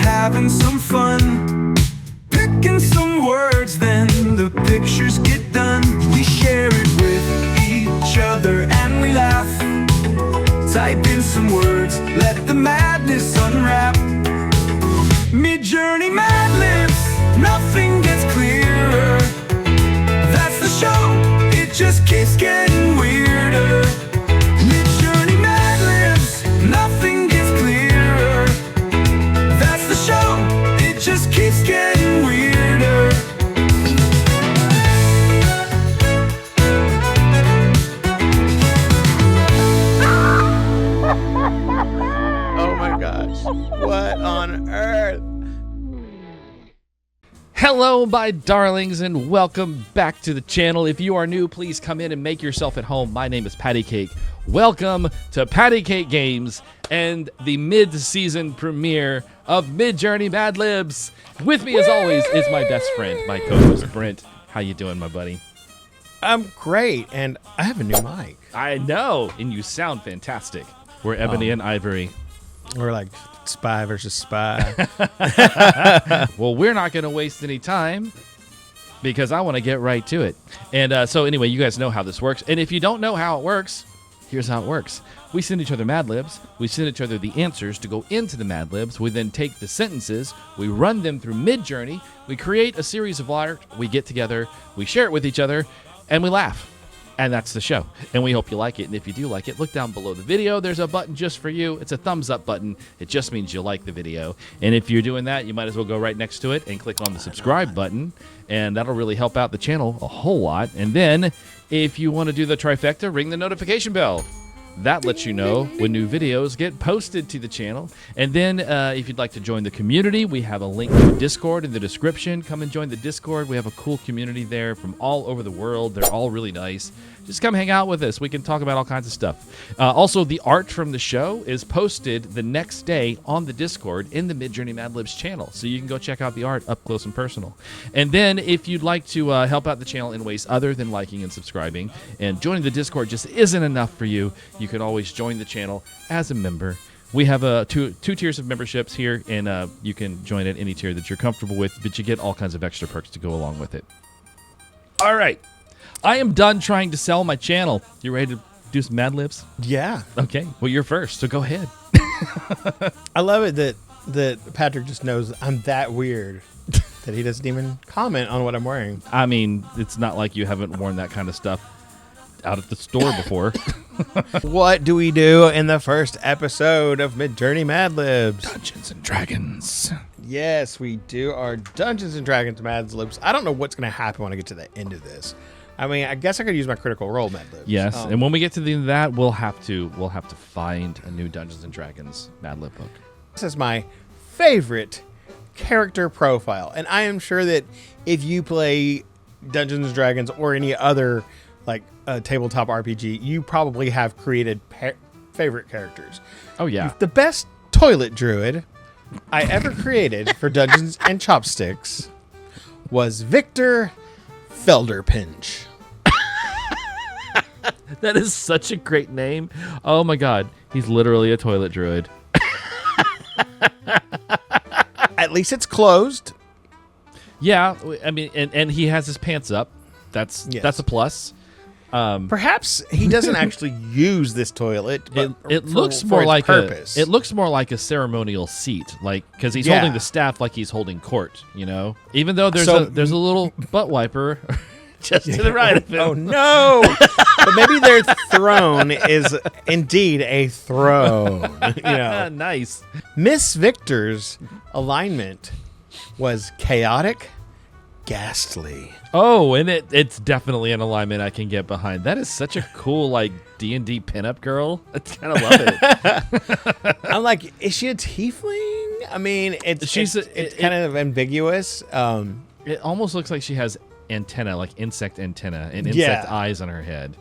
having some fun, picking some words, then the pictures get done. We share it with each other and we laugh. Type in some words, let the madness unwrap. MidJourney Madlibs, nothing gets clearer. That's the show, it just keeps getting weirder. MidJourney Madlibs, nothing gets clearer. That's the show, it just keeps getting weirder. Oh my gosh, what on earth? Hello, my darlings, and welcome back to the channel. If you are new, please come in and make yourself at home. My name is Paddycake. Welcome to Paddycake Games and the mid-season premiere of MidJourney Madlibs. With me, as always, is my best friend, my co-host, Brent. How you doing, my buddy? I'm great, and I have a new mic. I know, and you sound fantastic. We're ebony and ivory. We're like spy versus spy. Well, we're not going to waste any time because I want to get right to it. And so anyway, you guys know how this works. And if you don't know how it works, here's how it works. We send each other Madlibs. We send each other the answers to go into the Madlibs. We then take the sentences. We run them through MidJourney. We create a series of art. We get together. We share it with each other. And we laugh. And that's the show. And we hope you like it. And if you do like it, look down below the video. There's a button just for you. It's a thumbs up button. It just means you like the video. And if you're doing that, you might as well go right next to it and click on the subscribe button. And that'll really help out the channel a whole lot. And then if you want to do the trifecta, ring the notification bell. That lets you know when new videos get posted to the channel. And then if you'd like to join the community, we have a link to the Discord in the description. Come and join the Discord. We have a cool community there from all over the world. They're all really nice. Just come hang out with us. We can talk about all kinds of stuff. Also, the art from the show is posted the next day on the Discord in the MidJourney Madlibs channel. So you can go check out the art up close and personal. And then if you'd like to help out the channel in ways other than liking and subscribing, and joining the Discord just isn't enough for you, you can always join the channel as a member. We have two tiers of memberships here, and you can join at any tier that you're comfortable with, but you get all kinds of extra perks to go along with it. All right. I am done trying to sell my channel. You ready to do some Madlibs? Yeah. Okay. Well, you're first, so go ahead. I love it that Patrick just knows I'm that weird that he doesn't even comment on what I'm wearing. I mean, it's not like you haven't worn that kind of stuff out at the store before. What do we do in the first episode of MidJourney Madlibs? Dungeons and Dragons. Yes, we do our Dungeons and Dragons Madlibs. I don't know what's going to happen when I get to the end of this. I mean, I guess I could use my Critical Role Madlibs. Yes, and when we get to the end of that, we'll have to find a new Dungeons and Dragons Madlib book. This is my favorite character profile, and I am sure that if you play Dungeons and Dragons or any other like tabletop RPG, you probably have created favorite characters. Oh yeah, the best toilet druid I ever created for Dungeons and Chopsticks was Victor Felderpinch. That is such a great name. Oh my god, he's literally a toilet druid. At least it's closed. Yeah, I mean, and he has his pants up. That's a plus. Perhaps he doesn't actually use this toilet. But it looks more like it looks more like a ceremonial seat, like because he's holding the staff like he's holding court. You know, even though there's a little butt wiper just to the right of him. Oh no! But maybe their throne is indeed a throne. You know, nice. Miss Victor's alignment was chaotic, ghastly. Oh, and it's definitely an alignment I can get behind. That is such a cool like D&D pinup girl. I kind of love it. I'm like, is she a tiefling? I mean, it's kind of ambiguous. It almost looks like she has antenna, like insect antenna and insect eyes on her head.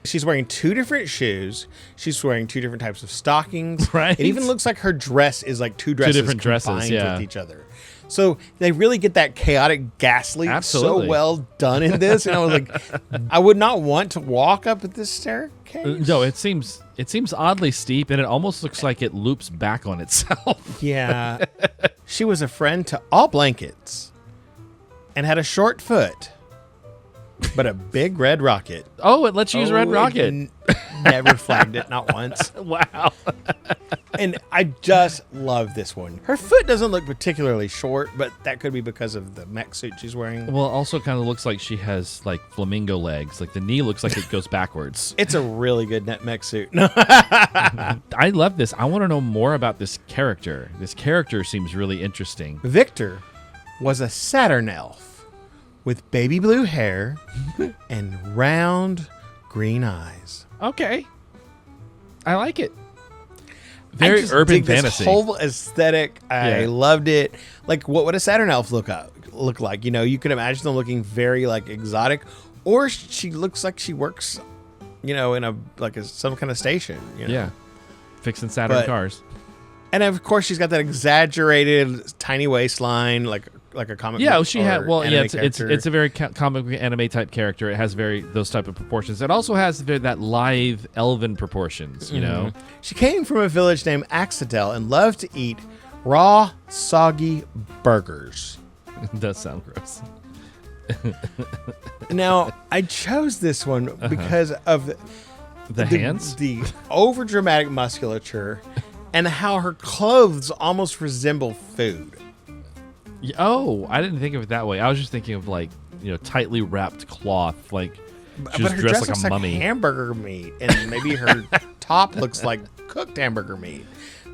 She's wearing two different shoes. She's wearing two different types of stockings. Right. It even looks like her dress is like two different dresses combined with each other. So they really get that chaotic, ghastly so well done in this. And I was like, I would not want to walk up this staircase. No, it seems oddly steep, and it almost looks like it loops back on itself. Yeah. She was a friend to all blankets and had a short foot, but a big red rocket. Oh, it lets you use Red Rocket. Never flagged it, not once. Wow. And I just love this one. Her foot doesn't look particularly short, but that could be because of the mech suit she's wearing. Well, it also kind of looks like she has like flamingo legs. Like the knee looks like it goes backwards. It's a really good net mech suit. I love this. I want to know more about this character. This character seems really interesting. Victor was a Saturn elf with baby blue hair and round green eyes. Okay. I like it. Very urban dig fantasy. This whole aesthetic, I loved it. Like, what would a Saturn elf look like? You know, you could imagine them looking very like exotic, or she looks like she works, you know, in some kind of station. You know? Yeah. Fixing Saturn cars. And of course, she's got that exaggerated tiny waistline, like a comic. Yeah, book she had. or Well, yeah, anime it's character. a very comic book anime type character. It has those type of proportions. It also has that lithe elven proportions. You know. She came from a village named Axadel and loved to eat raw, soggy burgers. It does sound gross. Now, I chose this one because of The hands. the over-dramatic musculature, and how her clothes almost resemble food. Oh, I didn't think of it that way. I was just thinking of like tightly wrapped cloth, like she was But her dressed dress like looks a mummy. like hamburger meat, and maybe her top looks like cooked hamburger meat.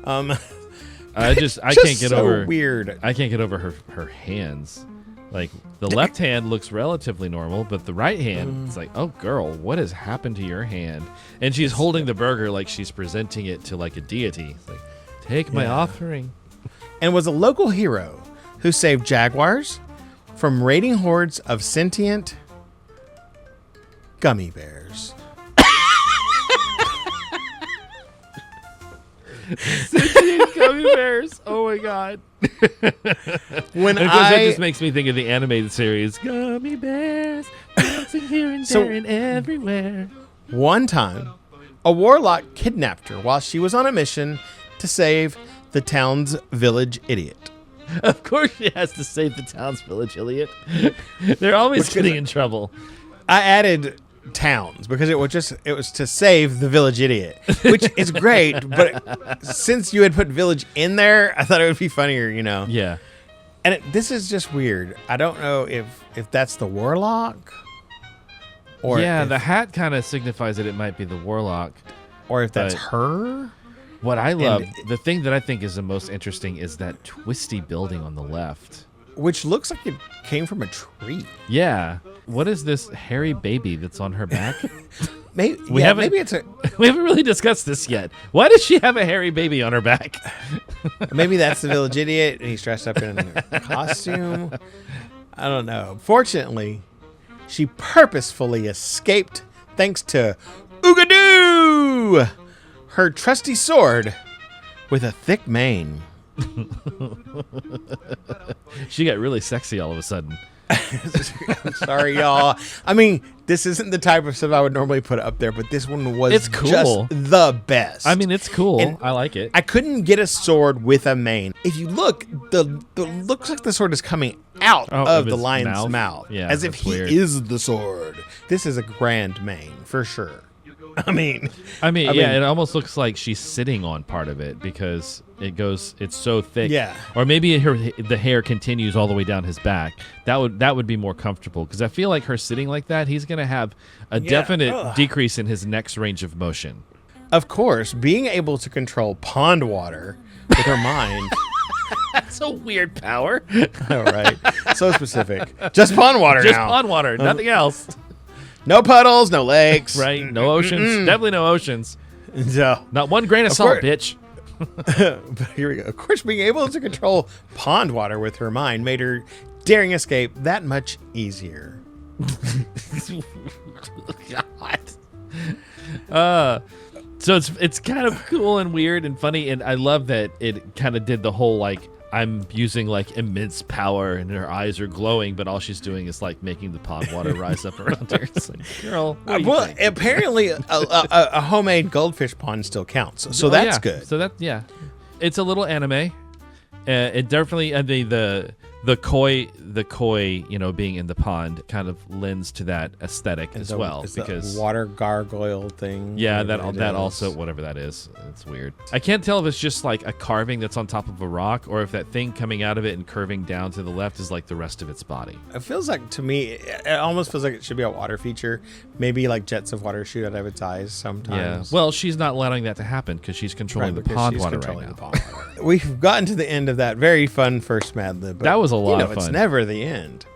I just can't get so over weird. I can't get over her hands. Like the left hand looks relatively normal, but the right hand, it's like, oh girl, what has happened to your hand? And she's holding the burger like she's presenting it to like a deity. It's like, take my offering. And was a local hero who saved jaguars from raiding hordes of sentient gummy bears. Gummy bears. Oh my god. When And of course, that just makes me think of the animated series. Gummy bears dancing here and So- there and everywhere. One time, a warlock kidnapped her while she was on a mission to save the town's village idiot. Of course, she has to save the town's village idiot. They're always getting in trouble. I added towns because it was to save the village idiot, which is great. But since you had put village in there, I thought it would be funnier, you know. Yeah. And this is just weird. I don't know if that's the warlock, or Yeah, if, the hat kind of signifies that it might be the warlock. or if that's but- her. What I love, the thing that I think is the most interesting is that twisty building on the left. Which looks like it came from a tree. Yeah. What is this hairy baby that's on her back? Maybe haven't- maybe it's a We haven't really discussed this yet. Why does she have a hairy baby on her back? maybe that's the village idiot and he's dressed up in a costume. I don't know. Fortunately, she purposefully escaped thanks to Oogadoo, her trusty sword with a thick mane. She got really sexy all of a sudden. I'm sorry, y'all. I mean, this isn't the type of stuff I would normally put up there, but this one was It's cool. just the best. I mean, it's cool. And I like it. I couldn't get a sword with a mane. If you look, the looks like the sword is coming out of the his lion's mouth, Yeah, as if that's he weird. is the sword. This is a grand mane for sure. I mean, it almost looks like she's sitting on part of it because it's so thick. Yeah. Or maybe the hair continues all the way down his back. That would be more comfortable because I feel like her sitting like that, he's going to have a definite decrease in his next range of motion. of course, being able to control pond water with her mind. That's a weird power. All right, so specific. Just pond water Just now. pond water, nothing else. No puddles, no lakes. Right? No oceans. Definitely no oceans. No. Not one grain of salt, course. bitch. But here we go. Of course, being able to control pond water with her mind made her daring escape that much easier. God. So it's kind of cool and weird and funny, and I love that it kind of did the whole like I'm using like immense power and her eyes are glowing, but all she's doing is like making the pond water rise up around her. It's like, girl, what do you Well, think? apparently, a homemade goldfish pond still counts, so that's yeah. good. So it's a little anime. It definitely, I mean, the koi, being in the pond kind of lends to that aesthetic as well, because water gargoyle thing. Yeah, that also, whatever that is, it's weird. I can't tell if it's just like a carving that's on top of a rock, or if that thing coming out of it and curving down to the left is like the rest of its body. It feels like, to me, it almost feels like it should be a water feature. Maybe like jets of water shoot out of its eyes sometimes. Yeah. Well, she's not allowing that to happen because she's controlling the pond water right now. We've gotten to the end of that very fun first Madlib. That was a lot of fun. It's never the end.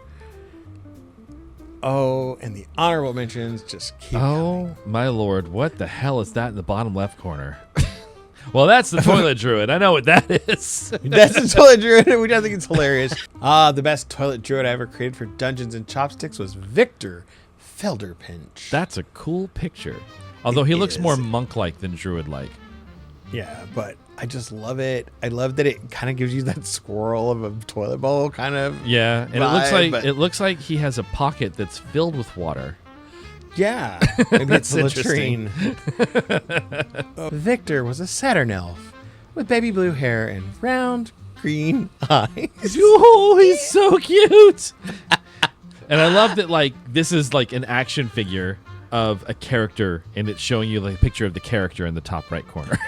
Oh, and the honorable mentions just keep coming. My lord, what the hell is that in the bottom left corner? Well, that's the toilet druid. I know what that is. That's the toilet druid, which I think is hilarious. The best toilet druid I ever created for Dungeons and Chopsticks was Victor Felderpinch. That's a cool picture. Although he looks more monk-like than druid-like. Yeah, but I just love it. I love that it kind of gives you that swirl of a toilet bowl kind of. Yeah, and vibe, it looks like he has a pocket that's filled with water. Yeah, maybe it's the interesting. latrine. Victor was a Saturn elf with baby blue hair and round green eyes. Oh, he's so cute. And I love that, like, this is like an action figure of a character, and it's showing you like a picture of the character in the top right corner.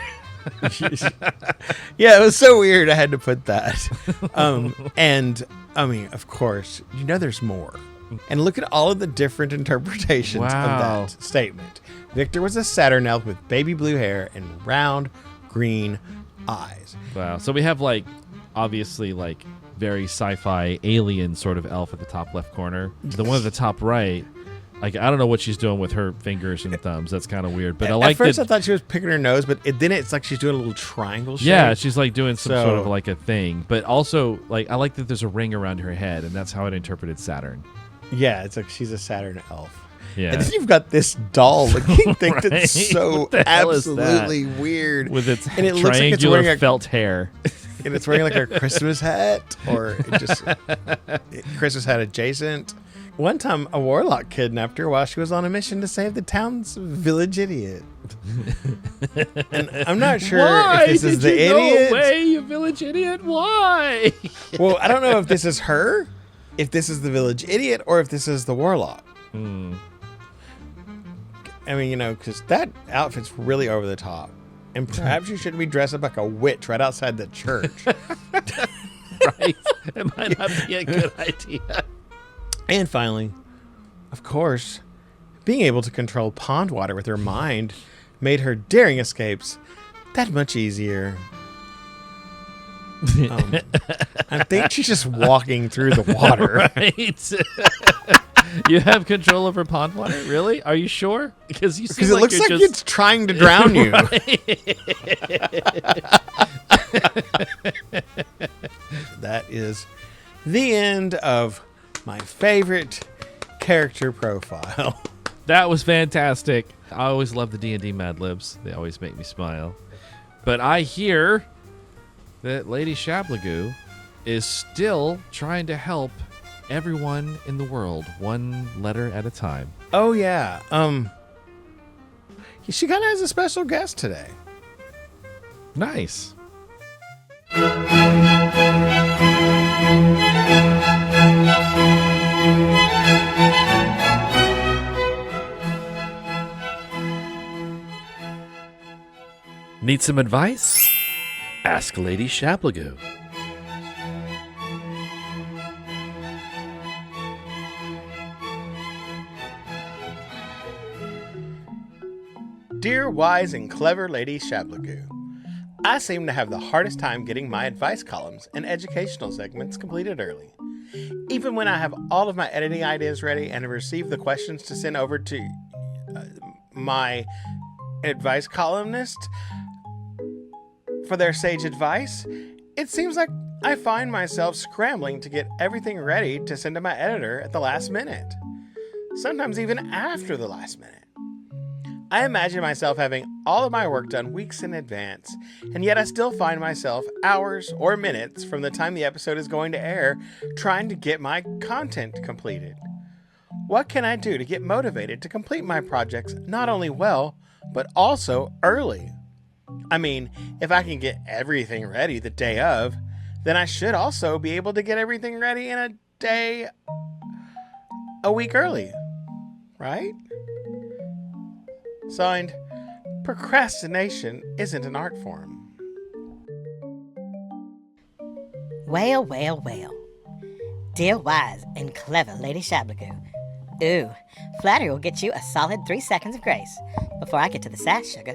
Yeah, it was so weird. I had to put that. And I mean, of course, there's more. And look at all of the different interpretations of that statement. Victor was a Saturn elf with baby blue hair and round green eyes. Wow. So we have, like, obviously, like, very sci-fi alien sort of elf at the top left corner. The one at the top right, like, I don't know what she's doing with her fingers and thumbs. That's kind of weird. But I like at first I thought she was picking her nose, but then it's like she's doing a little triangle shape. Yeah, she's like doing some sort of like a thing. But also, like, I like that there's a ring around her head, and that's how it interpreted Saturn. Yeah, it's like she's a Saturn elf. Yeah. And then you've got this doll-looking thing that's so absolutely weird. With its and it looks like it's wearing felt hair. And it's wearing like a Christmas hat, or just Christmas hat adjacent. One time, a warlock kidnapped her while she was on a mission to save the town's village idiot. And I'm not sure if this is the idiot. Go away, you village idiot! Why? Well, I don't know if this is her, if this is the village idiot, or if this is the warlock. I mean, because that outfit's really over the top. And perhaps you shouldn't be dressed up like a witch right outside the church. Right. It might not be a good idea. And finally, of course, being able to control pond water with her mind made her daring escapes that much easier. I think she's just walking through the water. Right. You have control over pond water? Really? Are you sure? Because it looks like it's trying to drown you. That is the end of my favorite character profile. That was fantastic. I always love the D&D Madlibs. They always make me smile. But I hear that Lady Shablagoo is still trying to help everyone in the world, one letter at a time. Oh, yeah. She kind of has a special guest today. Nice. Need some advice? Ask Lady Shablagoo. Dear wise and clever Lady Shablagoo, I seem to have the hardest time getting my advice columns and educational segments completed early. Even when I have all of my editing ideas ready and have received the questions to send over to my advice columnist for their sage advice, it seems like I find myself scrambling to get everything ready to send to my editor at the last minute, sometimes even after the last minute. I imagine myself having all of my work done weeks in advance, and yet I still find myself hours or minutes from the time the episode is going to air trying to get my content completed. What can I do to get motivated to complete my projects not only well, but also early? I mean, if I can get everything ready the day of, then I should also be able to get everything ready in a day a week early, right? Signed, procrastination isn't an art form. Well, well, well. Dear wise and clever Lady Shablagoo. Ooh, flattery will get you a solid 3 seconds of grace before I get to the sass, sugar.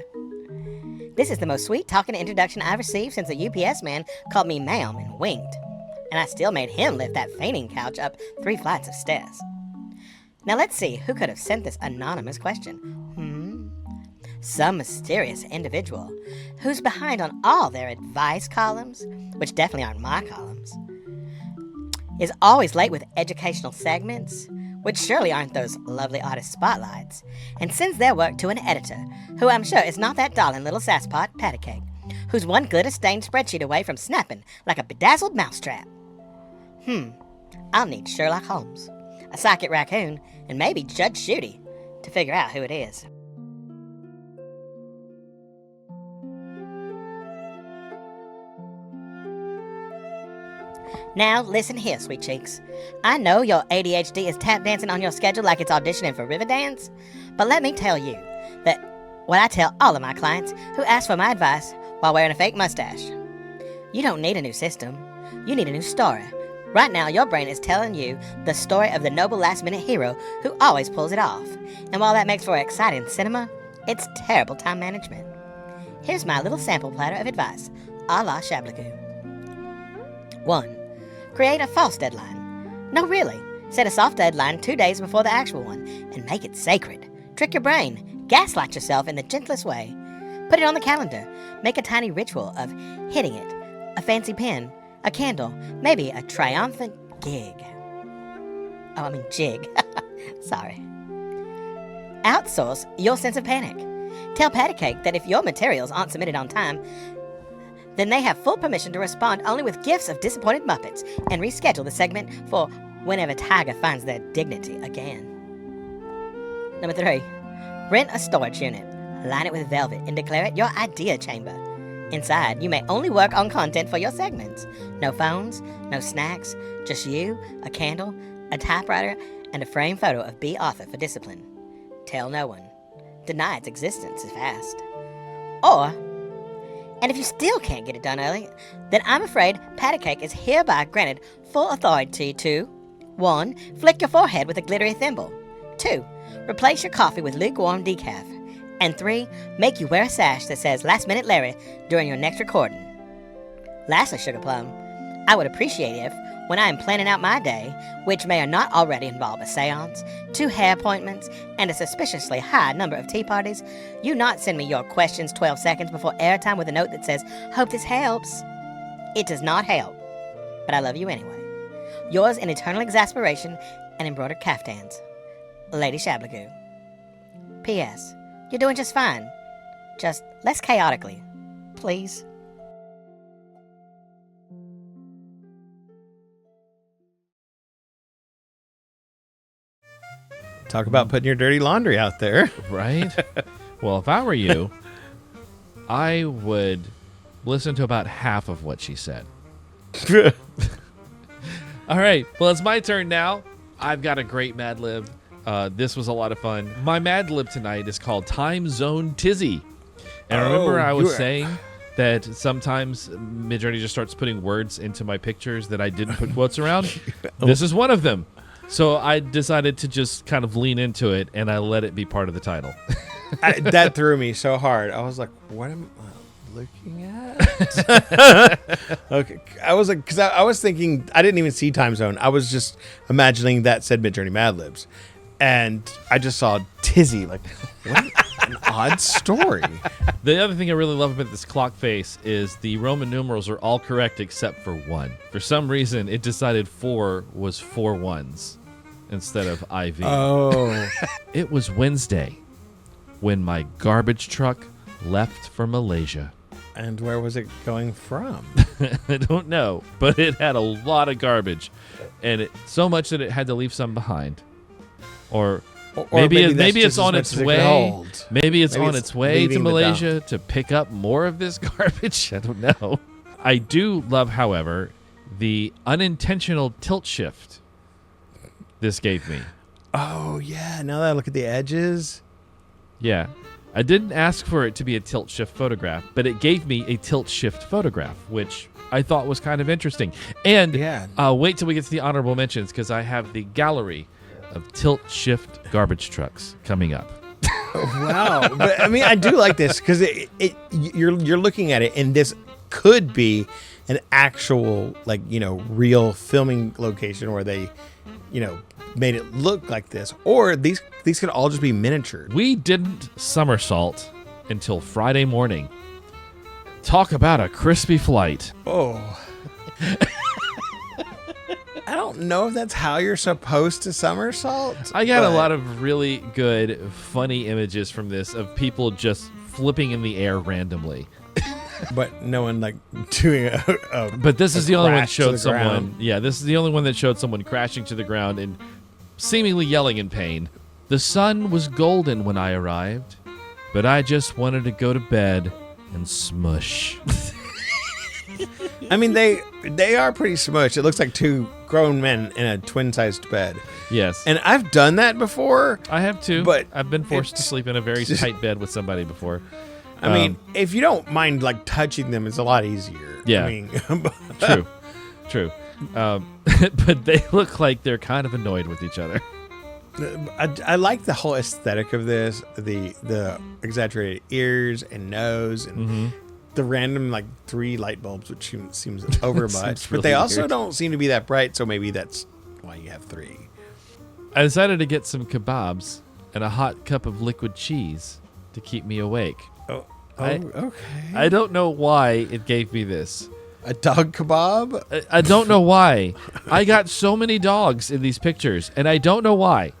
This is the most sweet-talking introduction I've received since the UPS man called me ma'am and winked. And I still made him lift that fainting couch up 3 flights of stairs. Now let's see who could have sent this anonymous question. Some mysterious individual who's behind on all their advice columns, which definitely aren't my columns, is always late with educational segments, which surely aren't those lovely artist spotlights, and sends their work to an editor, who I'm sure is not that darling little sasspot, Paddycake, who's one glitter-stained spreadsheet away from snapping like a bedazzled mousetrap. I'll need Sherlock Holmes, a psychic raccoon, and maybe Judge Judy to figure out who it is. Now, listen here, sweet cheeks. I know your ADHD is tap dancing on your schedule like it's auditioning for Riverdance, but let me tell you that what I tell all of my clients who ask for my advice while wearing a fake mustache. You don't need a new system. You need a new story. Right now, your brain is telling you the story of the noble last-minute hero who always pulls it off. And while that makes for exciting cinema, it's terrible time management. Here's my little sample platter of advice, a la Shablagoo. 1. Create a false deadline. No, really. Set a soft deadline 2 days before the actual one, and make it sacred. Trick your brain. Gaslight yourself in the gentlest way. Put it on the calendar. Make a tiny ritual of hitting it. A fancy pen. A candle. Maybe a triumphant jig. Sorry. Outsource your sense of panic. Tell Paddycake that if your materials aren't submitted on time, then they have full permission to respond only with gifs of disappointed Muppets and reschedule the segment for whenever Tygrr finds their dignity again. Number 3, rent a storage unit, line it with velvet, and declare it your idea chamber. Inside, you may only work on content for your segments. No phones, no snacks, just you, a candle, a typewriter, and a framed photo of B. Arthur for discipline. Tell no one. Deny its existence if asked. And if you still can't get it done early, then I'm afraid Paddycake is hereby granted full authority to 1. Flick your forehead with a glittery thimble. 2. Replace your coffee with lukewarm decaf. And 3. Make you wear a sash that says Last Minute Larry during your next recording. Lastly, Sugar Plum, I would appreciate if, when I am planning out my day, which may or not already involve a seance, 2 hair appointments, and a suspiciously high number of tea parties, you not send me your questions 12 seconds before airtime with a note that says, "Hope this helps." It does not help, but I love you anyway. Yours in eternal exasperation and embroidered caftans, Lady Shablagoo. P.S. You're doing just fine. Just less chaotically, please. Talk about putting your dirty laundry out there. Right? Well, if I were you, I would listen to about half of what she said. All right. Well, it's my turn now. I've got a great Madlib. This was a lot of fun. My Madlib tonight is called Time Zone Tizzy. And remember I was saying that sometimes MidJourney just starts putting words into my pictures that I didn't put quotes around? This is one of them. So I decided to just kind of lean into it, and I let it be part of the title. That threw me so hard. I was like, what am I looking at? Okay. I was like, because I was thinking, I didn't even see Time Zone. I was just imagining that said MidJourney Madlibs. And I just saw Tizzy. Like, what an odd story. The other thing I really love about this clock face is the Roman numerals are all correct except for 1. For some reason, it decided 4 was 4 ones instead of IV. Oh. It was Wednesday when my garbage truck left for Malaysia. And where was it going from? I don't know, but it had a lot of garbage, and so much that it had to leave some behind. Or maybe it's on its way. Maybe it's on its way to Malaysia to pick up more of this garbage. I don't know. I do love, however, the unintentional tilt shift this gave me. Oh, yeah. Now that I look at the edges. Yeah. I didn't ask for it to be a tilt shift photograph, but it gave me a tilt shift photograph, which I thought was kind of interesting. And wait till we get to the honorable mentions, because I have the gallery of tilt shift garbage trucks coming up. Wow. But I mean, I do like this because you're looking at it, and this could be an actual, like, you know, real filming location where they, you know, made it look like this, or these could all just be miniatured. We didn't somersault until Friday morning. Talk about a crispy flight. Oh. I don't know if that's how you're supposed to somersault. I got a lot of really good, funny images from this of people just flipping in the air randomly. But no one like doing But this is the only one that showed someone. Ground. Yeah, this is the only one that showed someone crashing to the ground and seemingly yelling in pain. The sun was golden when I arrived, but I just wanted to go to bed and smush. I mean, they are pretty smushed. It looks like two grown men in a twin-sized bed. Yes. And I've done that before. I have too, but I've been forced to sleep in a very tight bed with somebody before. I mean, if you don't mind like touching them, it's a lot easier. Yeah. I mean, True. But they look like they're kind of annoyed with each other. I like the whole aesthetic of this, the exaggerated ears and nose and the random like 3 light bulbs, which seems over much. But they also weird. don't seem to be that bright, so maybe that's why you have 3. I decided to get some kebabs and a hot cup of liquid cheese to keep me awake. Okay. I don't know why it gave me this. A dog kebab? I don't know why. I got so many dogs in these pictures, and I don't know why.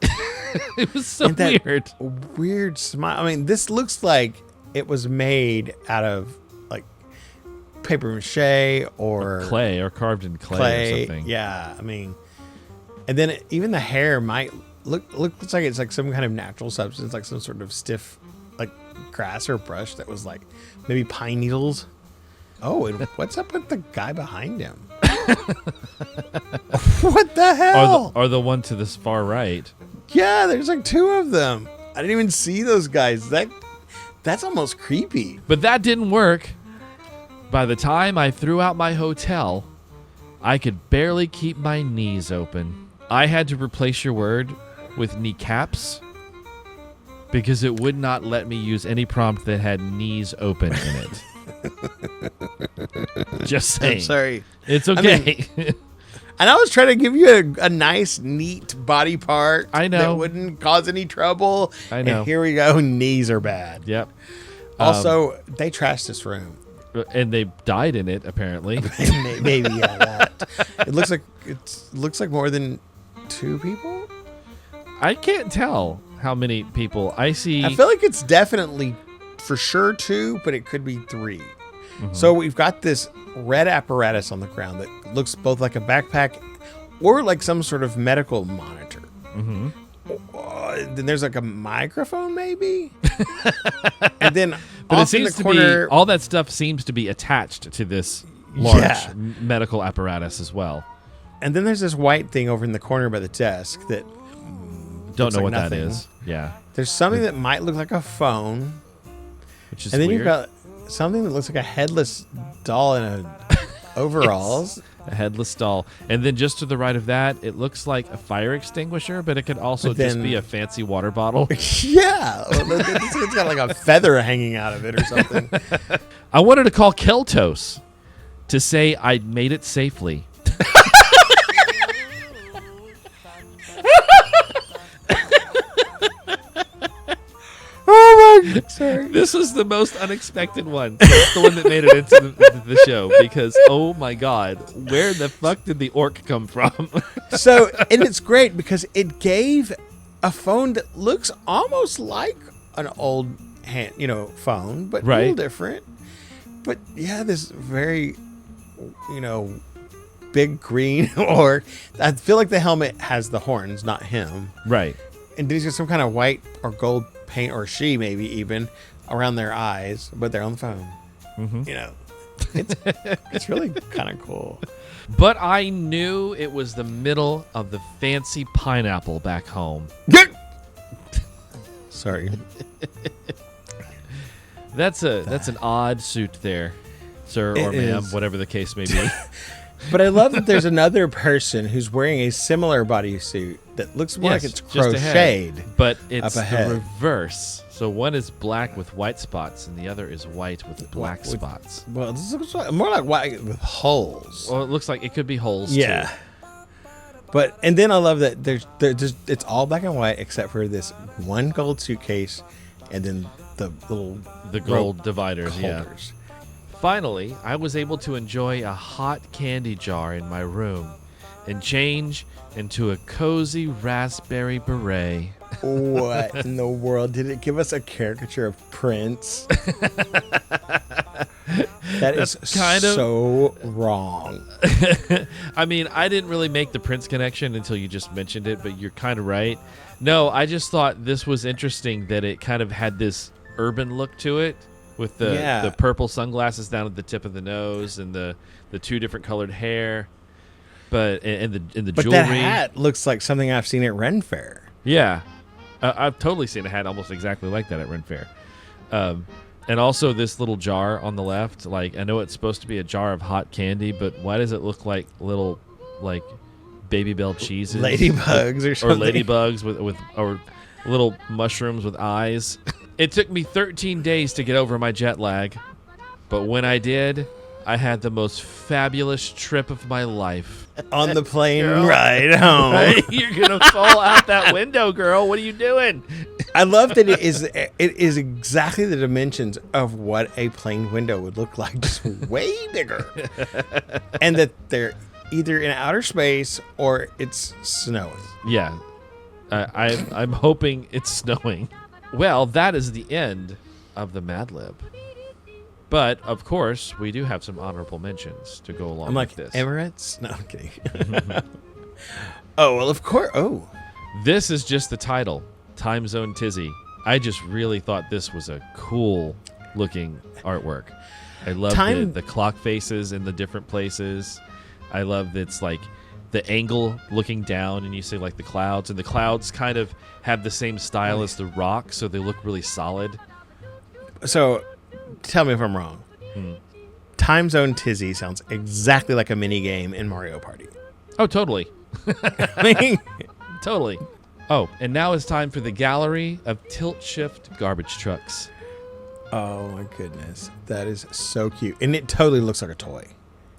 It was so And that weird. Weird smile. I mean, this looks like it was made out of like paper mache or Clay, or carved in clay or something. Yeah, I mean, and then even the hair might looks like it's like some kind of natural substance, like some sort of stiff like grass or brush that was like maybe pine needles. Oh, and what's up with the guy behind him? What the hell? Or the one to this far right. Yeah, there's like 2 of them. I didn't even see those guys. That's almost creepy. But that didn't work. By the time I threw out my hotel, I could barely keep my knees open. I had to replace your word with kneecaps because it would not let me use any prompt that had knees open in it. Just saying. I'm sorry. It's okay. I mean, and I was trying to give you a nice, neat body part. I know. That wouldn't cause any trouble. I know. And here we go. Knees are bad. Yep. Also, they trashed this room. And they died in it, apparently. Maybe, yeah, that. It looks like more than 2 people. I can't tell how many people I see. I feel like it's definitely for sure 2, but it could be 3. So we've got this red apparatus on the ground that looks both like a backpack or like some sort of medical monitor. Then there's like a microphone, maybe. And then But off it seems in the to corner, be all that stuff seems to be attached to this large medical apparatus as well. and then there's this white thing over in the corner by the desk that Don't know like what that nothing. is. Yeah, there's something that might look like a phone, which is and then weird. you've got something that looks like a headless doll in a overalls. A headless doll, and then just to the right of that, it looks like a fire extinguisher, but it could also But just then- be a fancy water bottle. Yeah, it's got like a feather hanging out of it or something. I wanted to call Keltos to say I'd made it safely. Oh my! Sorry. This was the most unexpected one. It's the one that made it into the show because, oh my god, where the fuck did the orc come from? So, and it's great because it gave a phone that looks almost like an old phone, but a little Right. different. But yeah, this very, big green orc. I feel like the helmet has the horns, not him. Right. And these are some kind of white or gold paint, or she maybe even, around their eyes, but they're on the phone. It's really kind of cool. But I knew it was the middle of the fancy pineapple back home. Sorry. That's an odd suit there, sir or It ma'am, is. whatever the case may be. But I love that there's another person who's wearing a similar bodysuit that looks more like it's just ahead. crocheted. But it's ahead. the reverse. So one is black with white spots, and the other is white with black with- spots. Well, this looks more like white with holes. Well, it looks like it could be holes. Yeah. Too. And then I love that there's just it's all black and white except for this one gold suitcase, and then the little The gold dividers. Yeah. holders. Finally, I was able to enjoy a hot candy jar in my room and change into a cozy raspberry beret. What in the world? Did it give us a caricature of Prince? That is kind of- so wrong. I mean, I didn't really make the Prince connection until you just mentioned it, but you're kind of right. No, I just thought this was interesting that it kind of had this urban look to it with the purple sunglasses down at the tip of the nose and the two different colored hair, but and the But jewelry. that hat looks like something I've seen at Ren Fair. Yeah, I've totally seen a hat almost exactly like that at Ren Fair. And also this little jar on the left, like I know it's supposed to be a jar of hot candy, but why does it look like little like Baby Bell cheeses, Ladybugs or something. or ladybugs with or little mushrooms with eyes? It took me 13 days to get over my jet lag, but when I did, I had the most fabulous trip of my life. On the plane Girl. ride home. You're gonna fall out that window, girl. What are you doing? I love that it is exactly the dimensions of what a plane window would look like, just way bigger. And that they're either in outer space or it's snowing. Yeah, I'm hoping it's snowing. Well, that is the end of the Madlib. But of course, we do have some honorable mentions to go along I'm like, with this. Emirates? No, I'm kidding. Oh, well, of course. Oh, This is just the title, Time Zone Tizzy. I just really thought this was a cool looking artwork. I love the clock faces in the different places. I love that it's like the angle looking down and you see like the clouds, and the clouds kind of have the same style as the rock, so they look really solid. so tell me if I'm wrong. Time Zone Tizzy sounds exactly like a mini game in Mario Party. Oh, totally. I mean, Totally. Oh, and now it's time for the gallery of tilt-shift garbage trucks. oh my goodness. That is so cute. And it totally looks like a toy.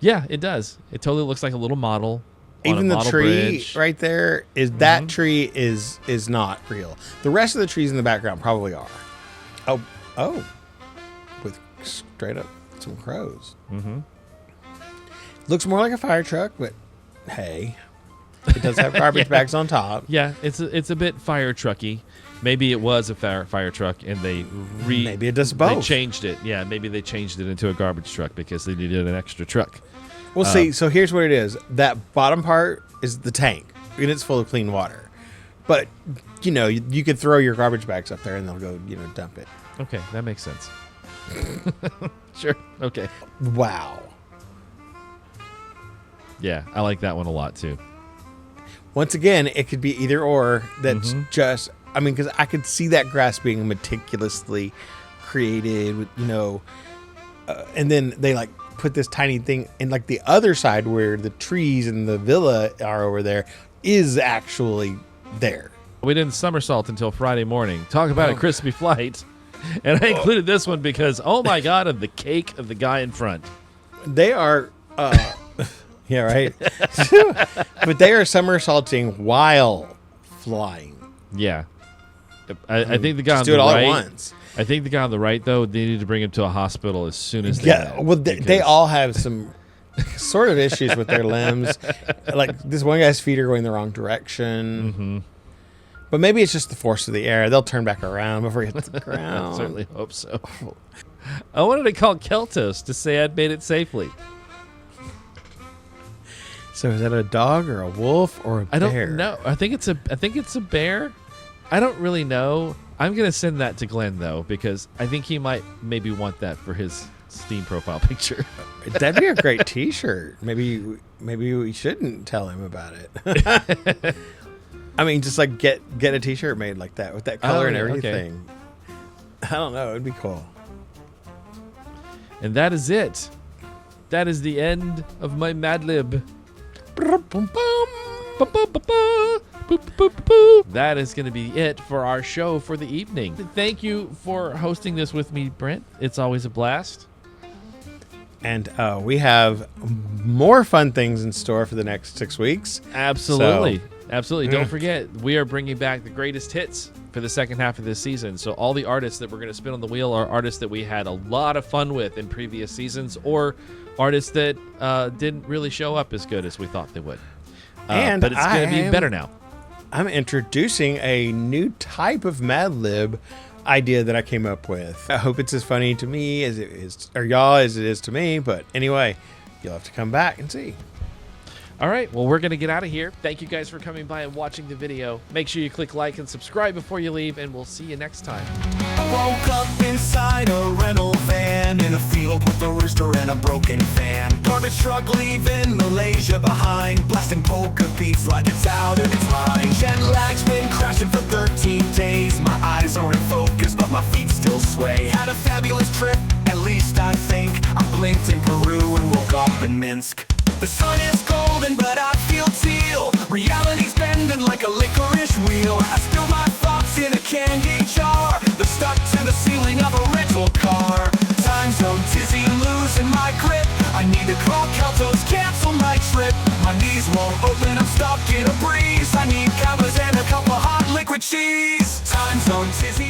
Yeah, it does. It totally looks like a little model. on Even a the model tree bridge. right there is that tree is not real. The rest of the trees in the background probably are. Oh, with straight up some crows. Mm-hmm. Looks more like a fire truck, but hey, it does have garbage bags on top. Yeah, it's a bit fire trucky. Maybe it was a fire truck, and they Maybe it does They both. changed it. Yeah, maybe they changed it into a garbage truck because they needed an extra truck. Well, see, so here's what it is. That bottom part is the tank, and it's full of clean water. But you could throw your garbage bags up there, and they'll go, dump it. Okay, that makes sense. Sure. Okay. Wow. Yeah, I like that one a lot too. Once again, it could be either or. That's just, because I could see that grass being meticulously created, with, and then they like put this tiny thing, and like the other side where the trees and the villa are over there is actually there. We didn't somersault until Friday morning. Talk about a crispy flight. And I included this one because, oh my God, of the cake of the guy in front. They are, yeah, right. But they are somersaulting while flying. Yeah. I think the guy on Just the do it all right. at once. I think the guy on the right, though, they need to bring him to a hospital as soon as they Yeah, can, well, they because- all have some sort of issues with their limbs. Like this one guy's feet are going the wrong direction. Mm-hmm. But maybe it's just the force of the air. They'll turn back around before he hits the I ground. certainly hope so. I wanted to call Keltos to say I'd made it safely. So is that a dog or a wolf or a I don't bear? know. I think it's a bear. I don't really know. I'm gonna send that to Glenn though, because I think he might maybe want that for his Steam profile picture. That'd be a great T-shirt. Maybe we shouldn't tell him about it. I mean, just like get a T-shirt made like that with that color and yeah, okay. everything. I don't know. It'd be cool. And that is it. That is the end of my Madlib. That is going to be it for our show for the evening. Thank you for hosting this with me, Brent. It's always a blast. And we have more fun things in store for the next 6 weeks. Absolutely. Absolutely. Don't forget, we are bringing back the greatest hits for the second half of this season. So all the artists that we're going to spin on the wheel are artists that we had a lot of fun with in previous seasons, or artists that didn't really show up as good as we thought they would. But it's going to be better now. I'm introducing a new type of Madlib idea that I came up with. I hope it's as funny to me as it is, or y'all, as it is to me. But anyway, you'll have to come back and see. All right, well, we're going to get out of here. Thank you guys for coming by and watching the video. Make sure you click like and subscribe before you leave, and we'll see you next time. I woke up inside a rental van in a field with a rooster and a broken fan. Garbage truck leaving Malaysia behind, blasting polka beats like it's out of its mind. Jet lag's been crashing for 13 days. My eyes are in focus, but my feet still sway. Had a fabulous trip, at least I think. I blinked in Peru and woke up in Minsk. The sun is golden, but I feel teal. Reality's bending like a licorice wheel. I spill my thoughts in a candy jar. They're stuck to the ceiling of a rental car. Time zone, Tizzy, losing my grip. I need to call Caltos, cancel my trip. My knees won't open, I'm stuck in a breeze. I need cameras and a cup of hot liquid cheese. Time zone, Tizzy.